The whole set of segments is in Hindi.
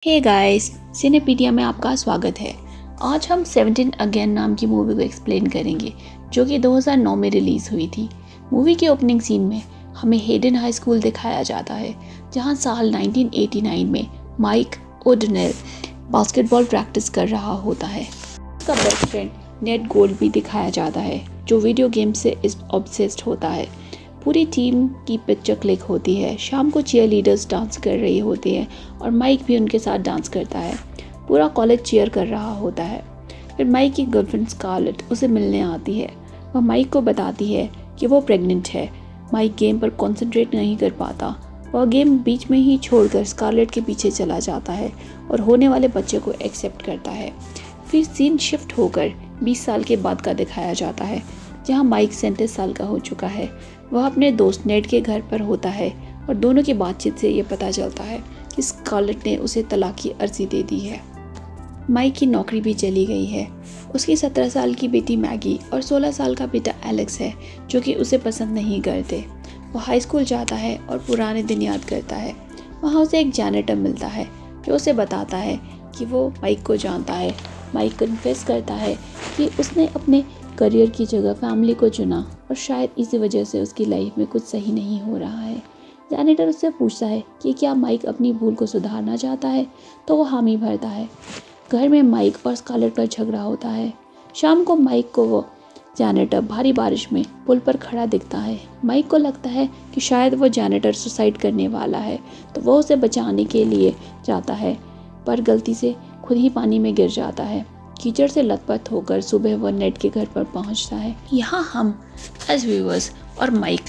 हे गाइस, सिनेपीडिया में आपका स्वागत है। आज हम 17 अगेन नाम की मूवी को एक्सप्लेन करेंगे, जो कि 2009 में रिलीज़ हुई थी। मूवी के ओपनिंग सीन में हमें हेडन हाई स्कूल दिखाया जाता है, जहां साल 1989 में माइक ओडनेल बास्केटबॉल प्रैक्टिस कर रहा होता है। उसका बेस्ट फ्रेंड नेट गोल्ड भी दिखाया जाता है, जो वीडियो गेम से ऑब्सेस्ड होता है। पूरी टीम की पिक्चर क्लिक होती है। शाम को चीयर लीडर्स डांस कर रही होती है और माइक भी उनके साथ डांस करता है। पूरा कॉलेज चीयर कर रहा होता है। फिर माइक की गर्लफ्रेंड स्कारलेट उसे मिलने आती है। वह माइक को बताती है कि वो प्रेग्नेंट है। माइक गेम पर कंसंट्रेट नहीं कर पाता। वह गेम बीच में ही छोड़कर स्कारलेट के पीछे चला जाता है और होने वाले बच्चे को एक्सेप्ट करता है। फिर सीन शिफ्ट होकर 20 साल के बाद का दिखाया जाता है, जहाँ माइक 37 साल का हो चुका है। वह अपने दोस्त नेट के घर पर होता है और दोनों की बातचीत से ये पता चलता है कि स्कारलेट ने उसे तलाक की अर्जी दे दी है। माइक की नौकरी भी चली गई है। उसकी 17 साल की बेटी मैगी और 16 साल का बेटा एलेक्स है, जो कि उसे पसंद नहीं करते। वह हाई स्कूल जाता है और पुराने दिन याद करता है। वहाँ उसे एक जैनेटर मिलता है, जो उसे बताता है कि वो माइक को जानता है। माइक कन्फेस करता है कि उसने अपने करियर की जगह फैमिली को चुना और शायद इसी वजह से उसकी लाइफ में कुछ सही नहीं हो रहा है। जैनेटर उससे पूछता है कि क्या माइक अपनी भूल को सुधारना चाहता है, तो वो हामी भरता है। घर में माइक और स्कारलेट का झगड़ा होता है। शाम को माइक को वो जैनेटर भारी बारिश में पुल पर खड़ा दिखता है। माइक को लगता है कि शायद वो जैनेटर सुसाइड करने वाला है, तो वो उसे बचाने के लिए जाता है, पर गलती से खुद ही पानी में गिर जाता है। कीचड़ से लथपथ होकर सुबह वह नेट के घर पर पहुंचता है। यहाँ हम एज व्यूअर्स और माइक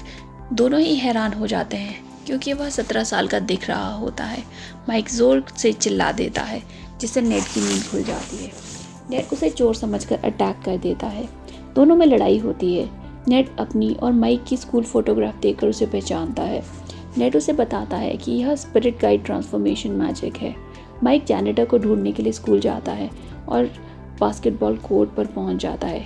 दोनों ही हैरान हो जाते हैं, क्योंकि वह 17 साल का दिख रहा होता है। माइक जोर से चिल्ला देता है, जिससे नेट की नींद खुल जाती है। नेट उसे चोर समझकर अटैक कर देता है। दोनों में लड़ाई होती है। नेट अपनी और माइक की स्कूल फोटोग्राफ देखकर उसे पहचानता है। नेट उसे बताता है कि यह स्पिरिट गाइड ट्रांसफॉर्मेशन मैजिक है। माइक जैनेटर को ढूंढने के लिए स्कूल जाता है और बास्केटबॉल कोर्ट पर पहुंच जाता है।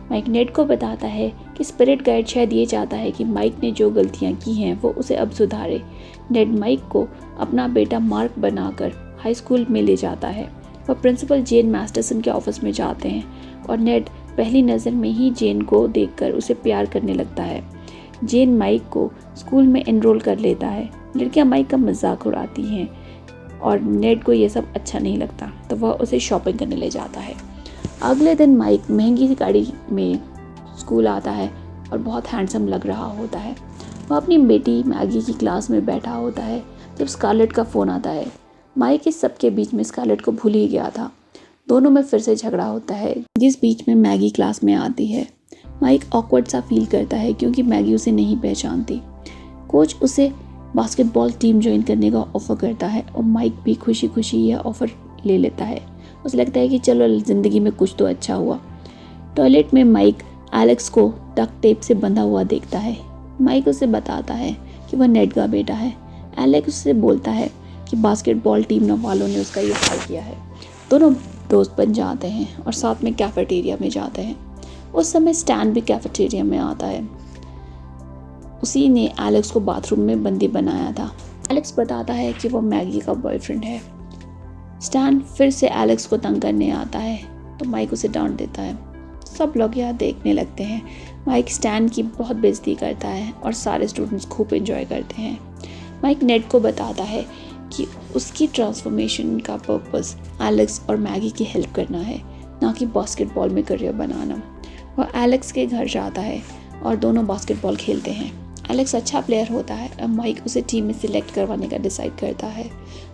माइक नेट को बताता है कि स्पिरिट गाइड शायद ये चाहता है कि माइक ने जो गलतियां की हैं वो उसे अब सुधारे। नेट माइक को अपना बेटा मार्क बनाकर हाई स्कूल में ले जाता है। वह प्रिंसिपल जेन मास्टरसन के ऑफिस में जाते हैं और नेट पहली नज़र में ही जेन को देखकर उसे प्यार करने लगता है। जेन माइक को स्कूल में एनरोल कर लेता है। लड़कियां माइक का मजाक उड़ाती हैं और नेट को ये सब अच्छा नहीं लगता, तो वह उसे शॉपिंग करने ले जाता है। अगले दिन माइक महंगी सी गाड़ी में स्कूल आता है और बहुत हैंडसम लग रहा होता है। वह अपनी बेटी मैगी की क्लास में बैठा होता है जब स्कारलेट का फ़ोन आता है। माइक इस सब के बीच में स्कारलेट को भूल ही गया था। दोनों में फिर से झगड़ा होता है, जिस बीच में मैगी क्लास में आती है। माइक ऑकवर्ड सा फील करता है, क्योंकि मैगी उसे नहीं पहचानती। कोच उसे बास्केटबॉल टीम ज्वाइन करने का ऑफ़र करता है और माइक भी खुशी खुशी यह ऑफ़र ले लेता है। उसे लगता है कि चलो ज़िंदगी में कुछ तो अच्छा हुआ। टॉयलेट में माइक एलेक्स को डक्ट टेप से बंधा हुआ देखता है। माइक उसे बताता है कि वह नेट का बेटा है। एलेक्स उससे बोलता है कि बास्केटबॉल टीम वालों ने उसका ये हाल किया है। दोनों दोस्त बन जाते हैं और साथ में कैफेटेरिया में जाते हैं। उस समय स्टैन भी कैफेटेरिया में आता है। उसी ने एलेक्स को बाथरूम में बंदी बनाया था। एलेक्स बताता है कि वो मैगी का बॉयफ्रेंड है। स्टैन फिर से एलेक्स को तंग करने आता है, तो माइक उसे डांट देता है। सब लोग यह देखने लगते हैं। माइक स्टैन की बहुत बेइज्जती करता है और सारे स्टूडेंट्स खूब एंजॉय करते हैं। माइक नेट को बताता है कि उसकी ट्रांसफॉर्मेशन का पर्पस एलेक्स और मैगी की हेल्प करना है, ना कि बास्केटबॉल में करियर बनाना। वह एलेक्स के घर जाता है और दोनों बास्केटबॉल खेलते हैं। एलेक्स अच्छा प्लेयर होता है और माइक उसे टीम में सिलेक्ट करवाने का डिसाइड करता है।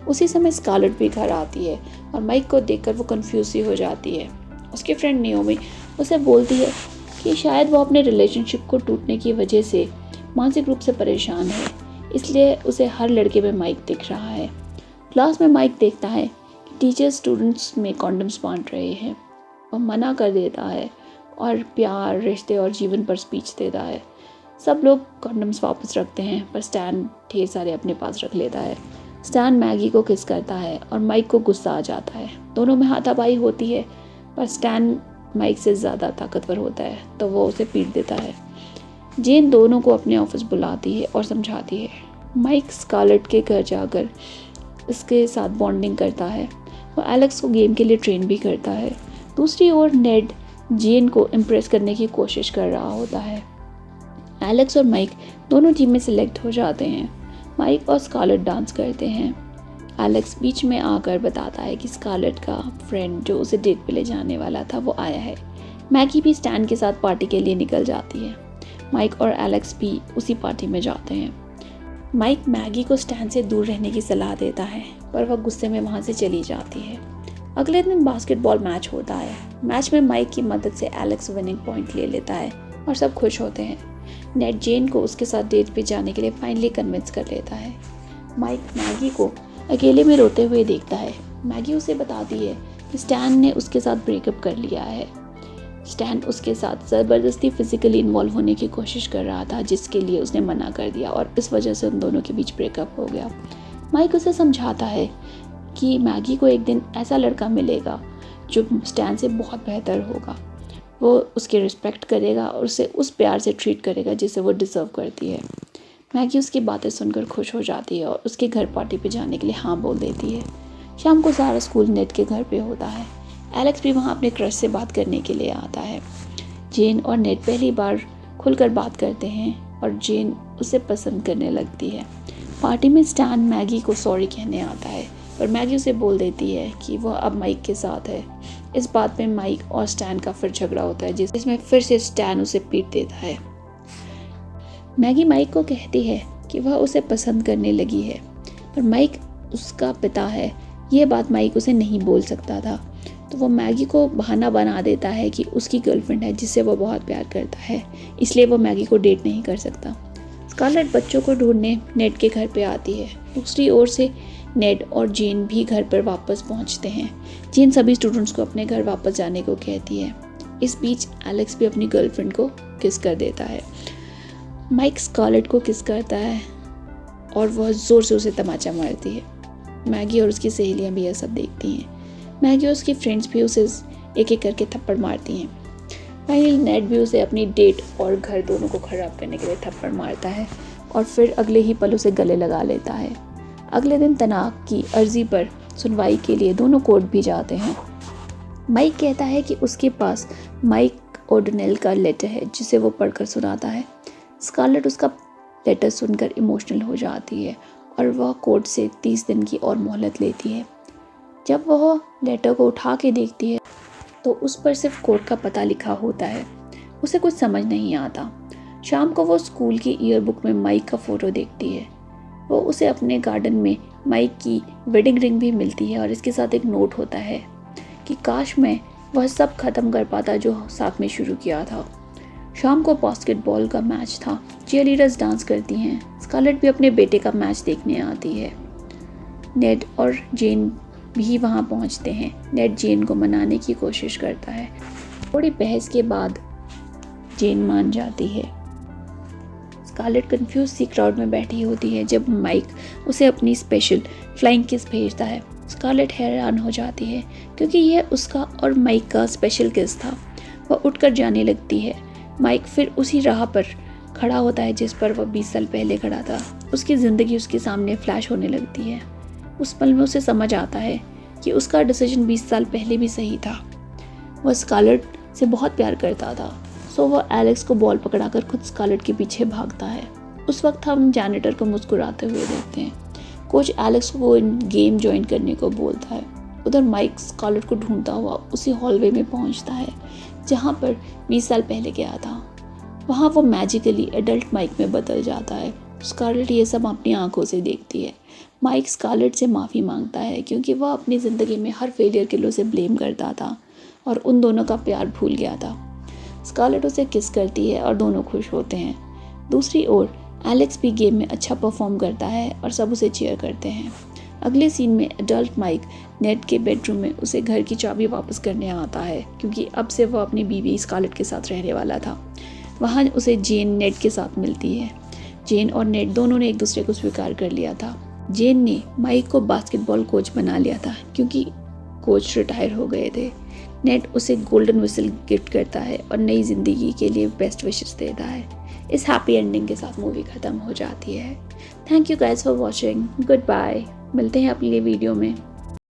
उसी समय स्कारलेट भी घर आती है और माइक को देखकर वो कंफ्यूज सी हो जाती है। उसकी फ्रेंड नियोमी उसे बोलती है कि शायद वो अपने रिलेशनशिप को टूटने की वजह से मानसिक रूप से परेशान है, इसलिए उसे हर लड़के में माइक दिख रहा है। क्लास में माइक देखता है कि टीचर स्टूडेंट्स में कॉन्डम्स बांट रहे हैं। वह मना कर देता है और प्यार, रिश्ते और जीवन पर स्पीच देता है। सब लोग कॉन्डम्स वापस रखते हैं, पर स्टैन ढेर सारे अपने पास रख लेता है। स्टैन मैगी को किस करता है और माइक को गुस्सा आ जाता है। दोनों में हाथापाई होती है, पर स्टैन माइक से ज़्यादा ताकतवर होता है, तो वो उसे पीट देता है। जेन दोनों को अपने ऑफिस बुलाती है और समझाती है। माइक स्कारलेट के घर जाकर इसके साथ बॉन्डिंग करता है। वो एलेक्स को गेम के लिए ट्रेन भी करता है। दूसरी ओर नेड जेन को इम्प्रेस करने की कोशिश कर रहा होता है। एलेक्स और माइक दोनों टीम में सिलेक्ट हो जाते हैं। माइक और स्कारलेट डांस करते हैं। एलेक्स बीच में आकर बताता है कि स्कारलेट का फ्रेंड जो उसे डेट पे ले जाने वाला था वो आया है। मैगी भी स्टैन के साथ पार्टी के लिए निकल जाती है। माइक और एलेक्स भी उसी पार्टी में जाते हैं। माइक मैगी को स्टैन से दूर रहने की सलाह देता है, पर वह गुस्से में वहाँ से चली जाती है। अगले दिन बास्केटबॉल मैच होता है। मैच में माइक की मदद से एलेक्स विनिंग पॉइंट ले लेता है और सब खुश होते हैं। नेड जेन को उसके साथ डेट पे जाने के लिए फाइनली कन्विंस कर लेता है। माइक मैगी को अकेले में रोते हुए देखता है। मैगी उसे बताती है कि स्टैन ने उसके साथ ब्रेकअप कर लिया है। स्टैन उसके साथ ज़बरदस्ती फिजिकली इन्वॉल्व होने की कोशिश कर रहा था, जिसके लिए उसने मना कर दिया और इस वजह से उन दोनों के बीच ब्रेकअप हो गया। माइक उसे समझाता है कि मैगी को एक दिन ऐसा लड़का मिलेगा जो स्टैन से बहुत बेहतर होगा। वो उसकी रिस्पेक्ट करेगा और उसे उस प्यार से ट्रीट करेगा जिसे वो डिज़र्व करती है। मैगी उसकी बातें सुनकर खुश हो जाती है और उसके घर पार्टी पे जाने के लिए हाँ बोल देती है। शाम को सारा स्कूल नेड के घर पे होता है। एलेक्स भी वहाँ अपने क्रश से बात करने के लिए आता है। जेन और नेड पहली बार खुलकर बात करते हैं और जेन उसे पसंद करने लगती है। पार्टी में स्टैन मैगी को सॉरी कहने आता है, पर मैगी उसे बोल देती है कि वह अब माइक के साथ है। इस बात में माइक और स्टैन का फिर झगड़ा होता है, जिसमें फिर से स्टैन उसे पीट देता है। मैगी माइक को कहती है कि वह उसे पसंद करने लगी है, पर माइक उसका पिता है। यह बात माइक उसे नहीं बोल सकता था, तो वो मैगी को बहाना बना देता है कि उसकी गर्लफ्रेंड है जिससे वो बहुत प्यार करता है, इसलिए वो मैगी को डेट नहीं कर सकता। स्कारलेट बच्चों को ढूंढने नेड के घर पे आती है। दूसरी ओर से नेड और जेन भी घर पर वापस पहुंचते हैं। जेन सभी स्टूडेंट्स को अपने घर वापस जाने को कहती है। इस बीच एलेक्स भी अपनी गर्लफ्रेंड को किस कर देता है। माइक स्कारलेट को किस करता है और वह ज़ोर से उसे तमाचा मारती है। मैगी और उसकी सहेलियाँ भी यह सब देखती हैं। मैगी और उसकी फ्रेंड्स भी उसे एक एक करके थप्पड़ मारती हैं। फाइनली नेड भी उसे अपनी डेट और घर दोनों को खराब करने के लिए थप्पड़ मारता है और फिर अगले ही पल उसे गले लगा लेता है। अगले दिन तलाक की अर्जी पर सुनवाई के लिए दोनों कोर्ट भी जाते हैं। माइक कहता है कि उसके पास माइक ओडनेल का लेटर है जिसे वो पढ़कर सुनाता है। स्कारलेट उसका लेटर सुनकर इमोशनल हो जाती है और वह कोर्ट से 30 दिन की और मोहलत लेती है। जब वह लेटर को उठा के देखती है तो उस पर सिर्फ कोर्ट का पता लिखा होता है। उसे कुछ समझ नहीं आता। शाम को वो स्कूल की ईयरबुक में माइक का फ़ोटो देखती है। वो उसे अपने गार्डन में माइक की वेडिंग रिंग भी मिलती है और इसके साथ एक नोट होता है कि काश मैं वह सब ख़त्म कर पाता जो साथ में शुरू किया था। शाम को बास्केटबॉल का मैच था। चीयरलीडर्स डांस करती हैं। स्कारलेट भी अपने बेटे का मैच देखने आती है। नेड और जेन भी वहाँ पहुँचते हैं। नेड जेन को मनाने की कोशिश करता है। थोड़ी बहस के बाद जेन मान जाती है। स्कारलेट कंफ्यूज सी क्राउड में बैठी होती है जब माइक उसे अपनी स्पेशल फ्लाइंग किस भेजता है। स्कारलेट हैरान हो जाती है क्योंकि यह उसका और माइक का स्पेशल किस था। वह उठकर जाने लगती है। माइक फिर उसी राह पर खड़ा होता है जिस पर वह 20 साल पहले खड़ा था। उसकी ज़िंदगी उसके सामने फ्लैश होने लगती है। उस पल में उसे समझ आता है कि उसका डिसीजन 20 साल पहले भी सही था। वह स्कारलेट से बहुत प्यार करता था, सो वह एलेक्स को बॉल पकड़ाकर खुद स्कारलेट के पीछे भागता है। उस वक्त हम जैनिटर को मुस्कुराते हुए देखते हैं। कोच एलेक्स को गेम ज्वाइन करने को बोलता है। उधर माइक स्कारलेट को ढूंढता हुआ उसी हॉलवे में पहुंचता है जहां पर 20 साल पहले गया था। वहां वो मैजिकली एडल्ट माइक में बदल जाता है। स्कारलेट ये सब अपनी आंखों से देखती है। माइक स्कारलेट से माफ़ी मांगता है क्योंकि वह अपनी ज़िंदगी में हर फेलियर के लिए उसे ब्लेम करता था और उन दोनों का प्यार भूल गया था। स्कारलेट उसे किस करती है और दोनों खुश होते हैं। दूसरी ओर एलेक्स भी गेम में अच्छा परफॉर्म करता है और सब उसे चीयर करते हैं। अगले सीन में एडल्ट माइक नेड के बेडरूम में उसे घर की चाबी वापस करने आता है क्योंकि अब से वह अपनी बीवी स्कारलेट के साथ रहने वाला था। वहाँ उसे जेन नेड के साथ मिलती है। जेन और नेड दोनों ने एक दूसरे को स्वीकार कर लिया था। जेन ने माइक को बास्केटबॉल कोच बना लिया था क्योंकि कोच रिटायर हो गए थे। नेड उसे गोल्डन विसल गिफ्ट करता है और नई ज़िंदगी के लिए बेस्ट विशेस देता है। इस हैप्पी एंडिंग के साथ मूवी ख़त्म हो जाती है। Thank you guys for watching. Goodbye. मिलते हैं अगले वीडियो में।